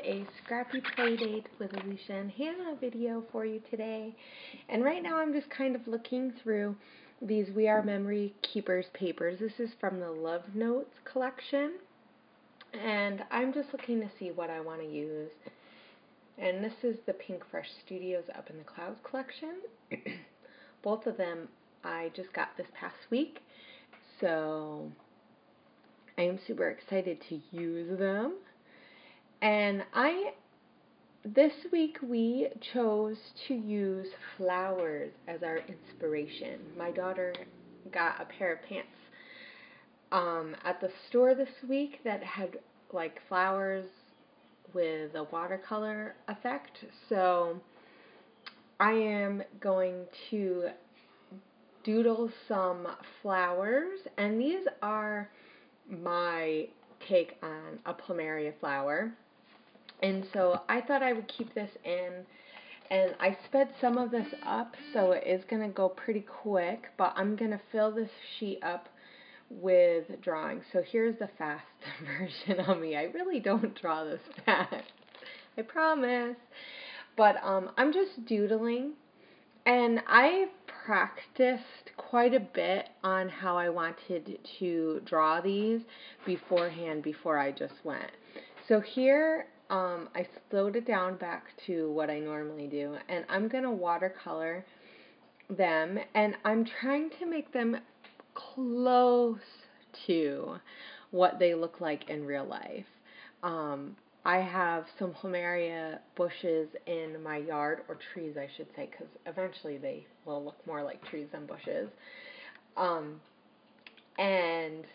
a Scrappy Playdate with Alicia and Hannah video for you today. And right now I'm just kind of looking through these We Are Memory Keepers papers. This is from the Love Notes collection. And I'm just looking to see what I want to use. And this is the Pink Fresh Studios Up in the Clouds collection. Both of them I just got this past week. So I am super excited to use them. And this week we chose to use flowers as our inspiration. My daughter got a pair of pants at the store this week that had like flowers with a watercolor effect. So I am going to doodle some flowers, and these are my take on a plumeria flower. And so I thought I would keep this in, and I sped some of this up, so it is going to go pretty quick, but I'm going to fill this sheet up with drawing. So here's the fast version of me. I really don't draw this fast, I promise. But I'm just doodling, and I practiced quite a bit on how I wanted to draw these beforehand before I just went. So here I slowed it down back to what I normally do, and I'm going to watercolor them, and I'm trying to make them close to what they look like in real life. I have some plumeria bushes in my yard, or trees I should say, because eventually they will look more like trees than bushes. And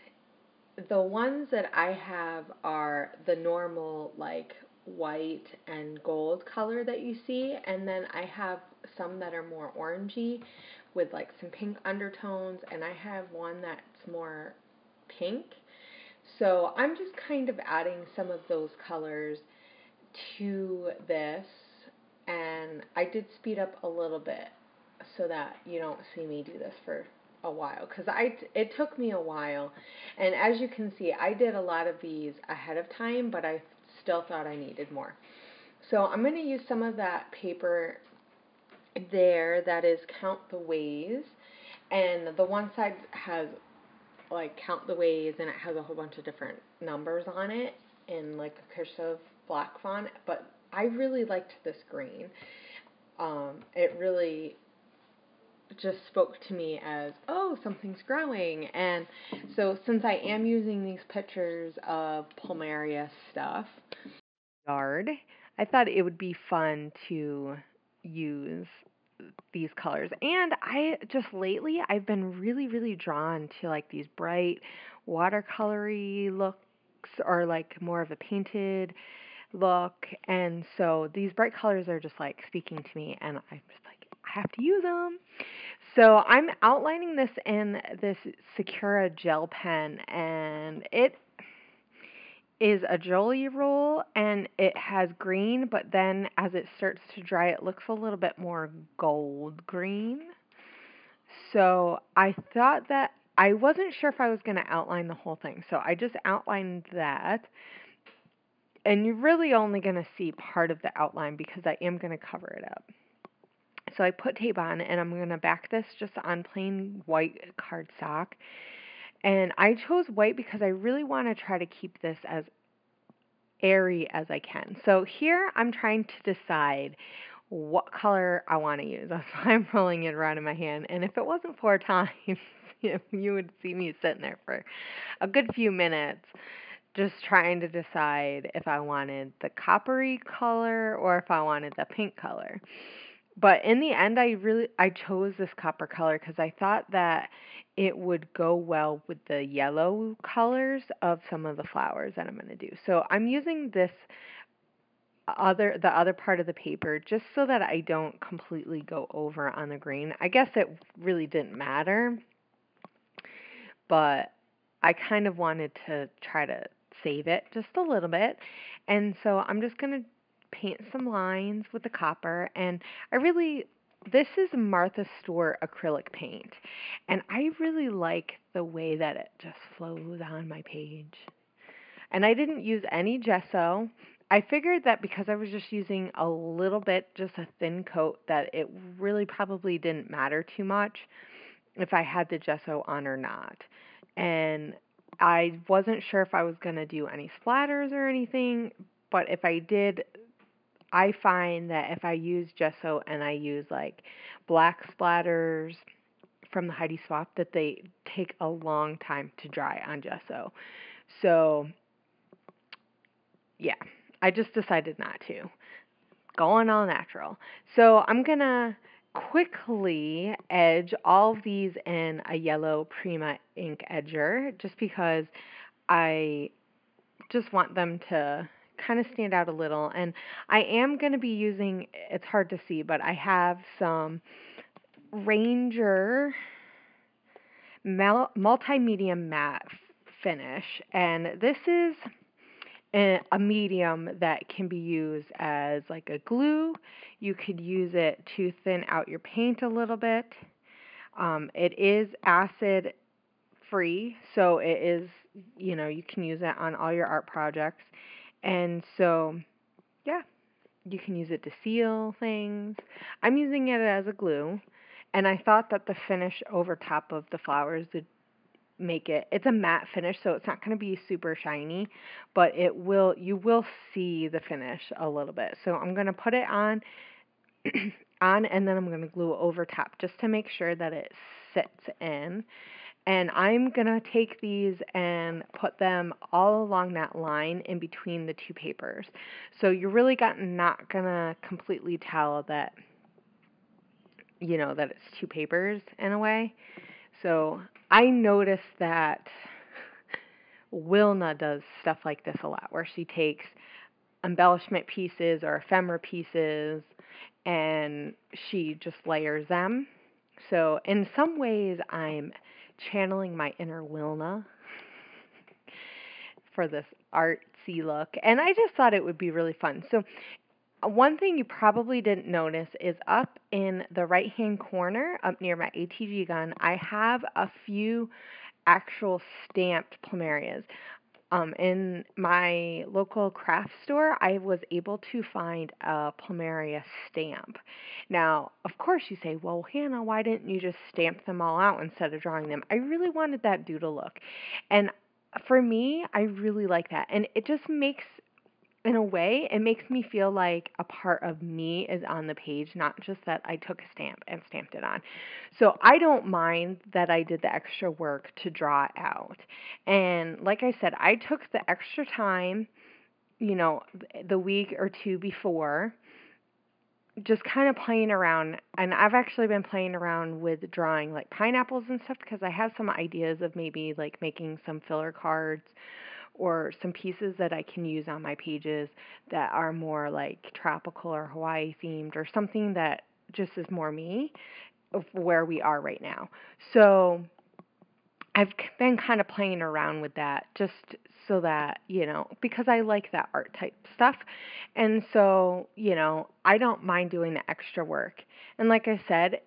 the ones that I have are the normal like white and gold color that you see, and then I have some that are more orangey with like some pink undertones, and I have one that's more pink. So I'm just kind of adding some of those colors to this, and I did speed up a little bit so that you don't see me do this for a while, because it took me a while, and as you can see I did a lot of these ahead of time, but I still thought I needed more. So I'm going to use some of that paper there that is Count the Ways, and the one side has like Count the Ways, and it has a whole bunch of different numbers on it in like a cursive black font, but I really liked this green. It really just spoke to me as, oh, something's growing. And so since I am using these pictures of plumeria stuff yard, I thought it would be fun to use these colors. And I just lately I've been really drawn to like these bright watercolory looks, or like more of a painted look, and so these bright colors are just like speaking to me, and I'm just like, I have to use them. So I'm outlining this in this Sakura gel pen, and it is a Jolie roll, and it has green, but then as it starts to dry it looks a little bit more gold green. So I thought that I wasn't sure if I was going to outline the whole thing, so I just outlined that. And you're really only going to see part of the outline because I am going to cover it up. So I put tape on, and I'm going to back this just on plain white cardstock. And I chose white because I really want to try to keep this as airy as I can. So here I'm trying to decide what color I want to use. That's why I'm rolling it around in my hand. And if it wasn't 4 times, you would see me sitting there for a good few minutes just trying to decide if I wanted the coppery color or if I wanted the pink color. But in the end, I chose this copper color because I thought that it would go well with the yellow colors of some of the flowers that I'm going to do. So I'm using the other part of the paper just so that I don't completely go over on the green. I guess it really didn't matter, but I kind of wanted to try to save it just a little bit. And so I'm just going to paint some lines with the copper, and this is Martha Stewart acrylic paint, and I really like the way that it just flows on my page. And I didn't use any gesso. I figured that because I was just using a little bit, just a thin coat, that it really probably didn't matter too much if I had the gesso on or not. And I wasn't sure if I was going to do any splatters or anything, but if I did, I find that if I use gesso and I use like black splatters from the Heidi Swap, that they take a long time to dry on gesso. So, yeah, I just decided not to. Going all natural. So I'm going to quickly edge all of these in a yellow Prima ink edger just because I just want them to kind of stand out a little. And I am going to be using, it's hard to see, but I have some Ranger multimedia matte finish, and this is a medium that can be used as like a glue. You could use it to thin out your paint a little bit. It is acid free, so it is, you can use it on all your art projects. And so, yeah, you can use it to seal things. I'm using it as a glue, and I thought that the finish over top of the flowers would make it's a matte finish, so it's not going to be super shiny, but you will see the finish a little bit. So I'm going to put it on and then I'm going to glue over top just to make sure that it sits in. And I'm going to take these and put them all along that line in between the two papers. So you're really not going to completely tell that, that it's two papers in a way. So I noticed that Wilna does stuff like this a lot, where she takes embellishment pieces or ephemera pieces and she just layers them. So in some ways I'm channeling my inner Wilna for this artsy look, and I just thought it would be really fun. So one thing you probably didn't notice is up in the right-hand corner, up near my ATG gun, I have a few actual stamped plumerias. In my local craft store, I was able to find a plumeria stamp. Now, of course you say, well, Hannah, why didn't you just stamp them all out instead of drawing them? I really wanted that doodle look. And for me, I really like that. And it just makes, in a way, it makes me feel like a part of me is on the page, not just that I took a stamp and stamped it on. So I don't mind that I did the extra work to draw it out. And like I said, I took the extra time, the week or two before, just kind of playing around. And I've actually been playing around with drawing like pineapples and stuff because I have some ideas of maybe like making some filler cards or some pieces that I can use on my pages that are more like tropical or Hawaii themed, or something that just is more me of where we are right now. So I've been kind of playing around with that just so that, because I like that art type stuff. And so, I don't mind doing the extra work. And like I said,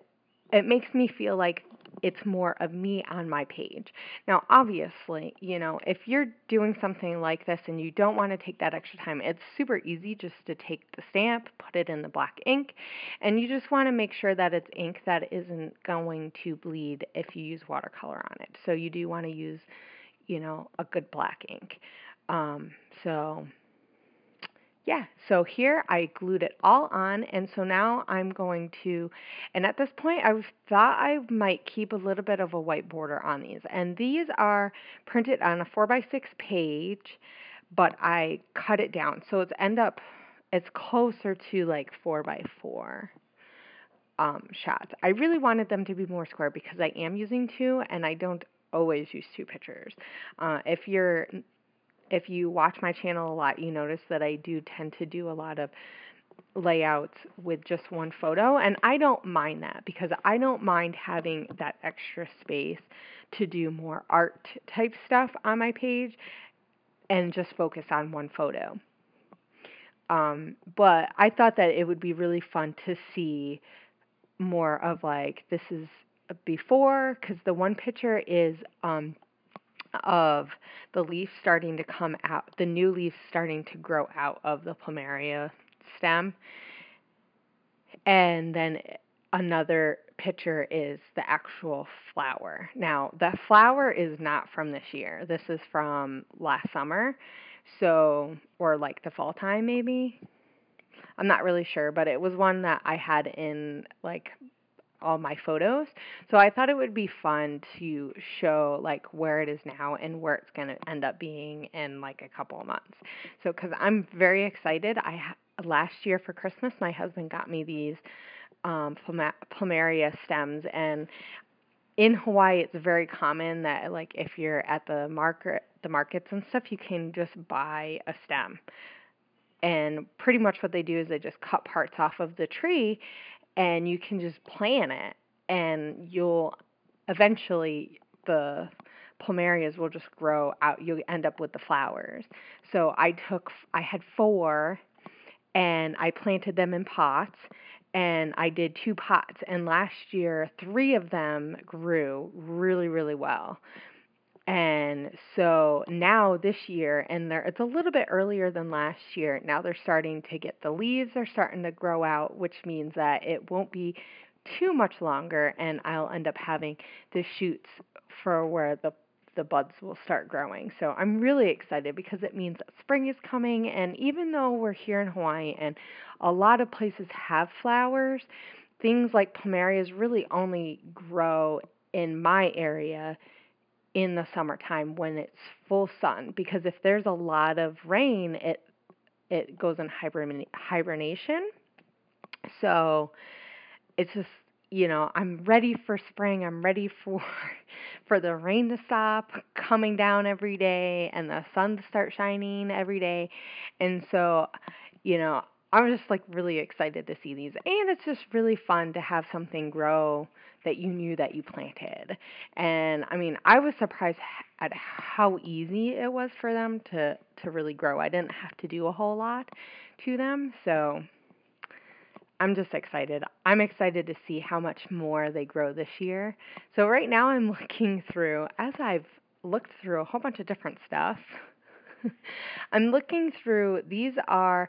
it makes me feel like it's more of me on my page. Now, obviously, if you're doing something like this and you don't want to take that extra time, it's super easy just to take the stamp, put it in the black ink, and you just want to make sure that it's ink that isn't going to bleed if you use watercolor on it. So you do want to use, a good black ink. Yeah, so here I glued it all on, and so now I'm going to, and at this point I thought I might keep a little bit of a white border on these, and these are printed on a 4x6 page, but I cut it down, so it's closer to like 4x4 shots. I really wanted them to be more square because I am using two, and I don't always use two pictures. If you watch my channel a lot, you notice that I do tend to do a lot of layouts with just one photo, and I don't mind that because I don't mind having that extra space to do more art type stuff on my page and just focus on one photo. But I thought that it would be really fun to see more of like, this is before, because the one picture is of the leaf starting to come out, the new leaf starting to grow out of the plumeria stem. And then another picture is the actual flower. Now, the flower is not from this year. This is from last summer. So, or like the fall time maybe. I'm not really sure, but it was one that I had in like all my photos. So I thought it would be fun to show like where it is now and where it's going to end up being in like a couple of months. So cuz I'm very excited. Last year for Christmas my husband got me these plumeria stems, and in Hawaii it's very common that like if you're at the markets and stuff, you can just buy a stem. And pretty much what they do is they just cut parts off of the tree and you can just plant it, and you'll eventually, the plumerias will just grow out. You'll end up with the flowers. So I had 4 and I planted them in pots, and I did 2 pots, and last year 3 of them grew really, really well. And so now this year, and it's a little bit earlier than last year, now they're starting to get, the leaves are starting to grow out, which means that it won't be too much longer, and I'll end up having the shoots for where the buds will start growing. So I'm really excited because it means that spring is coming, and even though we're here in Hawaii and a lot of places have flowers, things like plumerias really only grow in my area in the summertime when it's full sun, because if there's a lot of rain, it goes in hibernation. So it's just, I'm ready for spring. I'm ready for the rain to stop coming down every day and the sun to start shining every day. And so, I'm just like really excited to see these, and it's just really fun to have something grow that you knew that you planted. And I mean, I was surprised at how easy it was for them to really grow. I didn't have to do a whole lot to them, so I'm just excited. I'm excited to see how much more they grow this year. So right now I'm looking through, as I've looked through a whole bunch of different stuff, I'm looking through, these are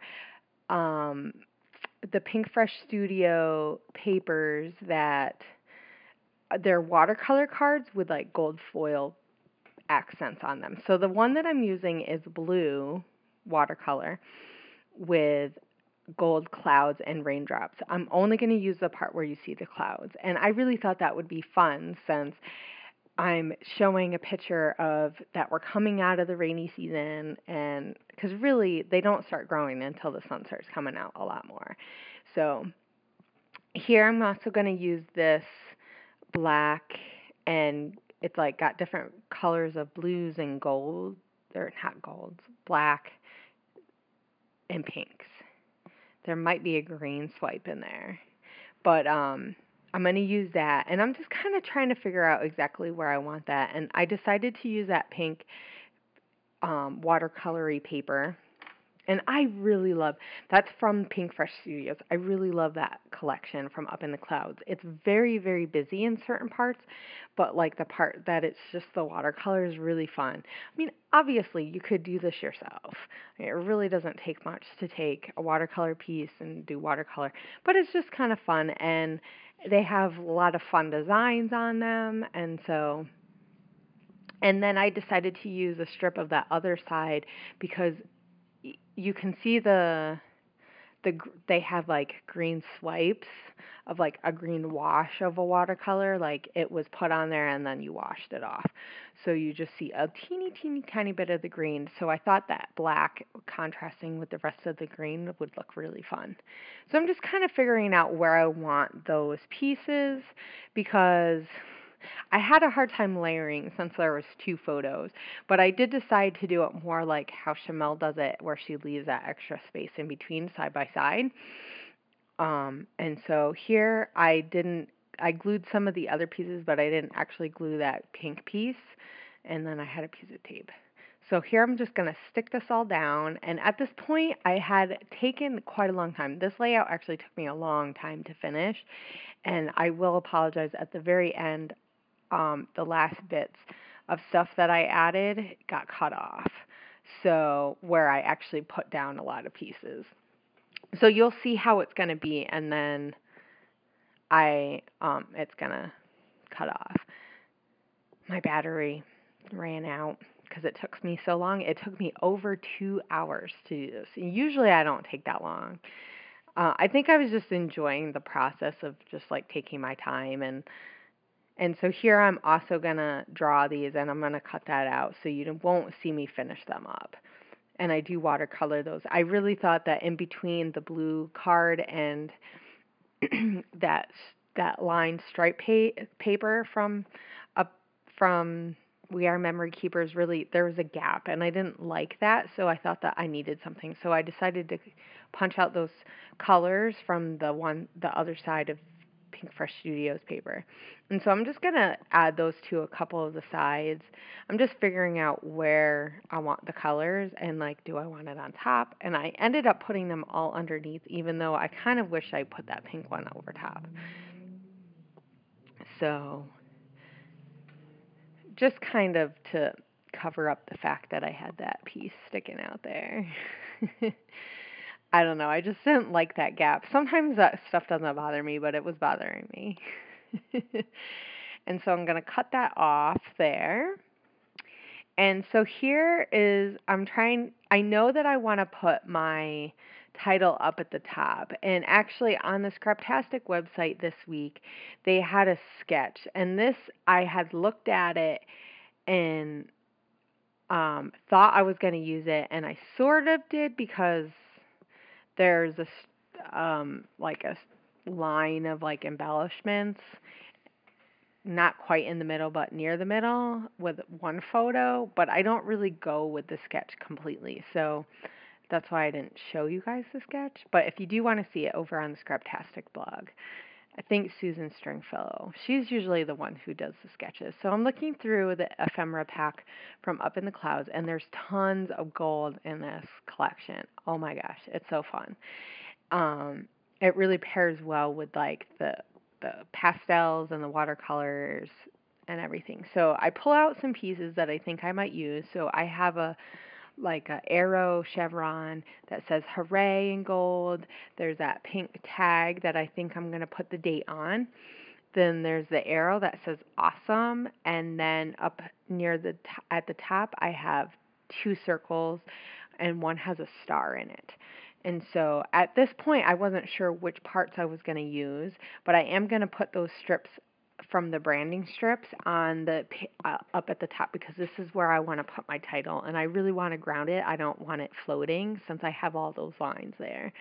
the Pink Fresh Studio papers that they're watercolor cards with like gold foil accents on them. So the one that I'm using is blue watercolor with gold clouds and raindrops. I'm only going to use the part where you see the clouds. And I really thought that would be fun since I'm showing a picture of that we're coming out of the rainy season, and because really they don't start growing until the sun starts coming out a lot more. So here I'm also going to use this black, and it's like got different colors of blues and gold, or not golds, black and pinks. There might be a green swipe in there, but I'm going to use that, and I'm just kind of trying to figure out exactly where I want that, and I decided to use that pink watercolory paper, and I really love, that's from Pink Fresh Studios. I really love that collection from Up in the Clouds. It's very, very busy in certain parts, but like the part that it's just the watercolor is really fun. I mean, obviously you could do this yourself. I mean, it really doesn't take much to take a watercolor piece and do watercolor, but it's just kind of fun, and they have a lot of fun designs on them, and then I decided to use a strip of that other side because you can see they have like green swipes of like a green wash of a watercolor, like it was put on there and then you washed it off. So you just see a teeny tiny bit of the green. So I thought that black contrasting with the rest of the green would look really fun. So I'm just kind of figuring out where I want those pieces, because I had a hard time layering since there was 2 photos, but I did decide to do it more like how Shamel does it, where she leaves that extra space in between side by side. And so here I glued some of the other pieces, but I didn't actually glue that pink piece, and then I had a piece of tape. So here I'm just going to stick this all down, and at this point I had taken quite a long time. This layout actually took me a long time to finish, and I will apologize at the very end. The last bits, of stuff that I added got cut off. So where I actually put down a lot of pieces. So you'll see how it's going to be, and then it's going to cut off. My battery ran out because it took me so long. It took me over 2 hours to do this. Usually I don't take that long. I think I was just enjoying the process of just like taking my time, and so here I'm also going to draw these, and I'm going to cut that out so you won't see me finish them up. And I do watercolor those. I really thought that in between the blue card and that lined stripe paper from We Are Memory Keepers, really there was a gap, and I didn't like that, so I thought that I needed something. So I decided to punch out those colors from the other side of Pink Fresh Studios paper. And so I'm just going to add those to a couple of the sides. I'm just figuring out where I want the colors, and like, do I want it on top? And I ended up putting them all underneath, even though I kind of wish I put that pink one over top. So just kind of to cover up the fact that I had that piece sticking out there. I don't know, I just didn't like that gap. Sometimes that stuff doesn't bother me, but it was bothering me. And so I'm going to cut that off there. And so here is, I know that I want to put my title up at the top. And actually on the Scraptastic website this week, they had a sketch. And this, I had looked at it and thought I was going to use it. And I sort of did, because there's like a line of like embellishments, not quite in the middle, but near the middle with one photo, but I don't really go with the sketch completely. So that's why I didn't show you guys the sketch. But if you do want to see it over on the Scraptastic blog, I think Susan Stringfellow, she's usually the one who does the sketches. So I'm looking through the ephemera pack from Up in the Clouds, and there's tons of gold in this collection. Oh my gosh, it's so fun. It really pairs well with like the pastels and the watercolors and everything. So I pull out some pieces that I think I might use. So I have a arrow chevron that says hooray in gold. There's that pink tag that I think I'm going to put the date on. Then there's the arrow that says awesome, and then up near at the top I have 2 circles, and one has a star in it. And so at this point I wasn't sure which parts I was going to use, but I am going to put those strips from the branding strips on the up at the top, because this is where I want to put my title, and I really want to ground it. I don't want it floating since I have all those lines there.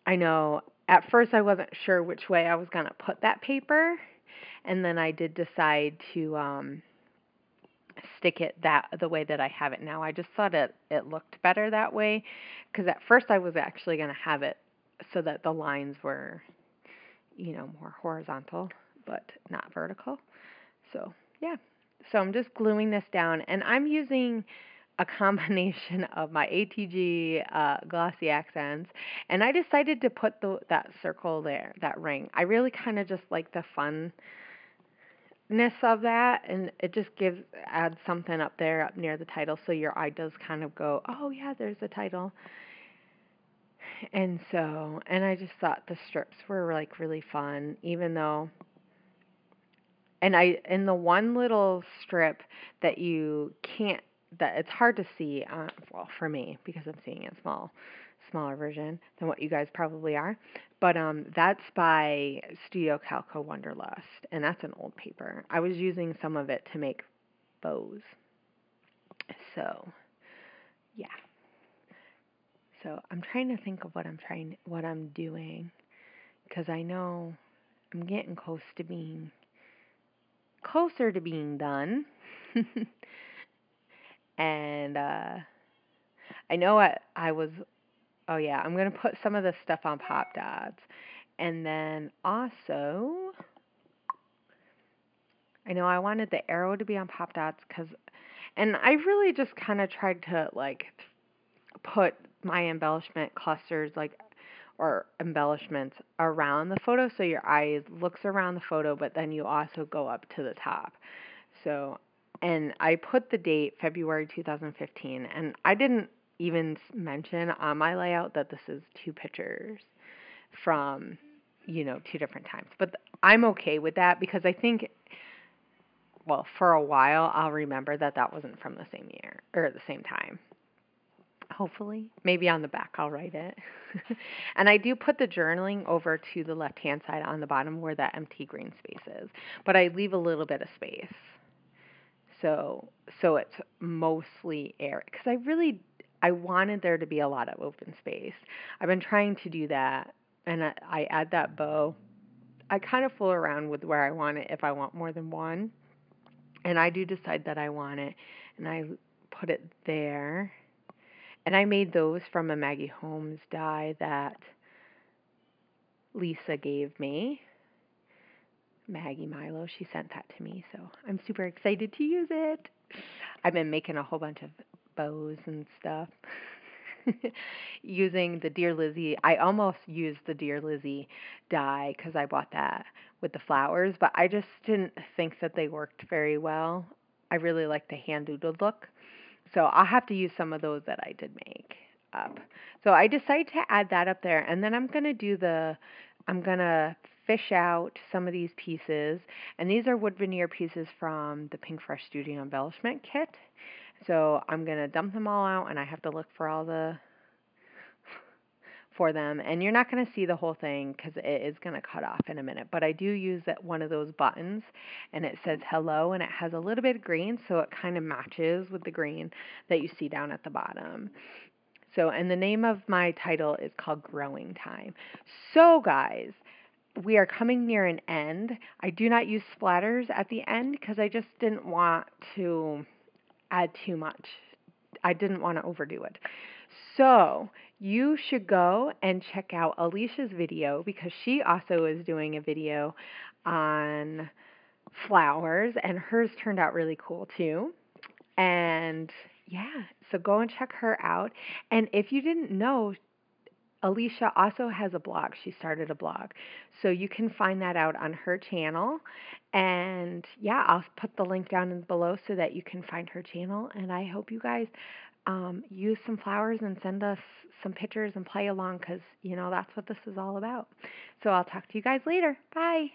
I know at first I wasn't sure which way I was going to put that paper, and then I did decide to stick it the way that I have it now. I just thought it looked better that way, because at first I was actually going to have it so that the lines were, more horizontal but not vertical. So yeah, so I'm just gluing this down, and I'm using a combination of my ATG glossy accents, and I decided to put that circle there, that ring. I really kind of just like the funness of that, and it just adds something up there up near the title, so your eye does kind of go, oh yeah, there's the title. And I just thought the strips were like really fun, even though, and in the one little strip that that it's hard to see, well, for me, because I'm seeing a smaller version than what you guys probably are, but that's by Studio Calco Wonderlust, and that's an old paper. I was using some of it to make bows. So yeah. So I'm trying to think of what I'm doing, because I know I'm getting closer to being done. And I know oh yeah, I'm going to put some of this stuff on Pop Dots. And then also, I know I wanted the arrow to be on Pop Dots, and I really just kind of tried to like put my embellishment clusters or embellishments around the photo, so your eye looks around the photo, but then you also go up to the top. So And I put the date February 2015, and I didn't even mention on my layout that this is 2 pictures from, 2 different times. But I'm okay with that because I think, well, for a while I'll remember that that wasn't from the same year or the same time. Hopefully. Maybe on the back I'll write it. And I do put the journaling over to the left-hand side on the bottom where that empty green space is. But I leave a little bit of space. So it's mostly air. Because I wanted there to be a lot of open space. I've been trying to do that. And I add that bow. I kind of fool around with where I want it if I want more than one. And I do decide that I want it. And I put it there. And I made those from a Maggie Holmes die that Lisa gave me. Maggie Milo, she sent that to me, so I'm super excited to use it. I've been making a whole bunch of bows and stuff. Using the Dear Lizzie. I almost used the Dear Lizzie die because I bought that with the flowers, but I just didn't think that they worked very well. I really like the hand-doodled look. So I'll have to use some of those that I did make up. So I decided to add that up there. And then I'm going to fish out some of these pieces. And these are wood veneer pieces from the Pink Fresh Studio Embellishment Kit. So I'm going to dump them all out and I have to look for them. And you're not going to see the whole thing because it is going to cut off in a minute. But I do use one of those buttons, and it says hello, and it has a little bit of green, so it kind of matches with the green that you see down at the bottom. So, and the name of my title is called Growing Time. So, guys, we are coming near an end. I do not use splatters at the end because I just didn't want to add too much. I didn't want to overdo it. So you should go and check out Alicia's video because she also is doing a video on flowers, and hers turned out really cool too. And yeah, so go and check her out. And if you didn't know, Alicia also has a blog. She started a blog. So you can find that out on her channel. And yeah, I'll put the link down below so that you can find her channel. And I hope you guys use some flowers and send us some pictures and play along because, that's what this is all about. So I'll talk to you guys later. Bye.